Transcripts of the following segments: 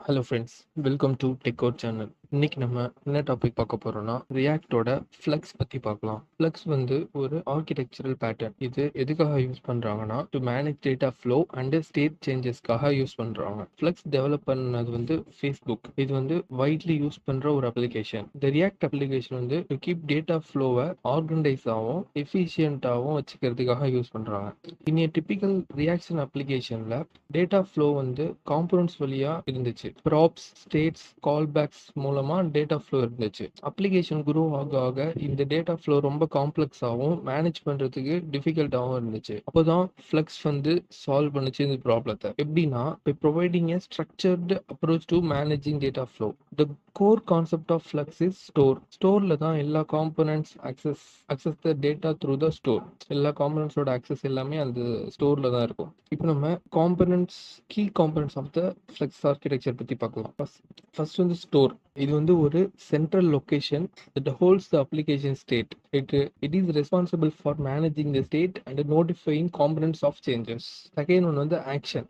Hello friends, welcome to Techcode channel. இன்னைக்கு நம்ம என்ன டாபிக் பார்க்க போறோம்னா ரியாக்டோட ஃப்ளக்ஸ் பத்தி பார்க்கலாம். ஃப்ளக்ஸ் வந்து ஒரு ஆர்கிடெக்சரல் பேட்டர்ன். இது எதுக்காக யூஸ் பண்றாங்கன்னா to manage data flow and state சேஞ்சஸ்க்காக யூஸ் பண்றாங்க. ஃப்ளக்ஸ் டெவலப் பண்ணது வந்து ஃபேஸ்புக். இது வந்து வைட்லி யூஸ் பண்ற ஒரு அப்ளிகேஷன். இந்த ரியாக்ட் அப்ளிகேஷன் வந்து டு கீப் டேட்டா ஃப்ளோவை ஆர்கனைஸ் ஆகும் எஃபிஷியன்ட்டாகவும் வச்சுக்கிறதுக்காக யூஸ் பண்றாங்க. இன் ஏ டிபிக்கல் ரியாக்ஷன் அப்ளிகேஷன்ல டேட்டா ஃப்ளோ வந்து காம்பனன்ட்ஸ் வழியா இருந்துச்சு. ப்ராப்ஸ், ஸ்டேட்ஸ், கால்பேக்ஸ் மூலமா டேட்டா ஃப்ளோ இருந்துச்சு. அப்ளிகேஷன் குரோ ஆக ஆக இந்த டேட்டா ஃப்ளோ ரொம்ப காம்ப்ளெக்ஸாகவும் மேனேஜ் பண்றதுக்கு டிஃபிகல்ட்டாகவும் இருந்துச்சு. அப்போதான் ஃப்ளக்ஸ் வந்து சால்வ் பண்ணுச்சு இந்த ப்ராப்ளத்தை. எப்படின்னா by providing a structured approach to managing data flow. The core concept of Flux is store. ஸ்டோர்ல தான் எல்லா components access the data through the store. எல்லா காம்பனன்ட்ஸோட access எல்லாமே அந்த ஸ்டோர்ல தான் இருக்கும். இப்போ நம்ம components key components of the flux architecture பத்தி பார்க்கலாம். ஃபர்ஸ்ட் வந்து ஸ்டோர். இது வந்து ஒரு central location that holds the application state. It is responsible for managing the state and notifying components of changes. Second one வந்து ஆக்ஷன்.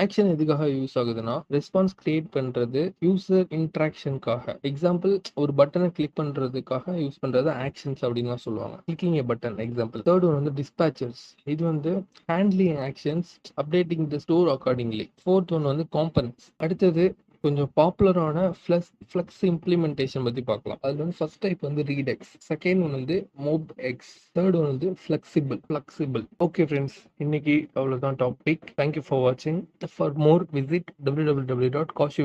ஆக்ஷன் எதுக்காக use ஆகுதுன்னா response create பண்றது யூசர் இன்ட்ராக்ஷனுக்காக. எக்ஸாம்பிள், ஒரு பட்டனை கிளிக் பண்றதுக்காக யூஸ் பண்றது ஆக்ஷன்ஸ் அப்படின்னு தான் சொல்லுவாங்க. கிளிக்கிங் ஏ பட்டன் எக்ஸாம்பிள். தேர்ட் ஒன் வந்து டிஸ்பேச்சர்ஸ். இது வந்து ஹேண்ட்லிங் ஆக்ஷன்ஸ், அப்டேட்டிங் த ஸ்டோர் அக்கார்டிங்லி. ஃபோர்த் ஒன் வந்து காம்பனன்ட்ஸ். அடுத்தது கொஞ்சம் பாப்புலரான ஃப்ளக்ஸ் இம்ப்ளிமெண்டேஷன் பத்தி பார்க்கலாம். அதுல வந்து ஃபர்ஸ்ட் டைப் வந்து ரீடெக்ஸ், செகண்ட் ஒன் வந்து மோப் எக்ஸ், தேர்ட் ஒன் வந்து ஃபிளெக்சிபிள். ஓகே ஃப்ரெண்ட்ஸ், இன்னைக்கு அவ்வளவுதான் டாபிக். தேங்க்யூ ஃபார் வாட்சிங். For more visit www.kaushik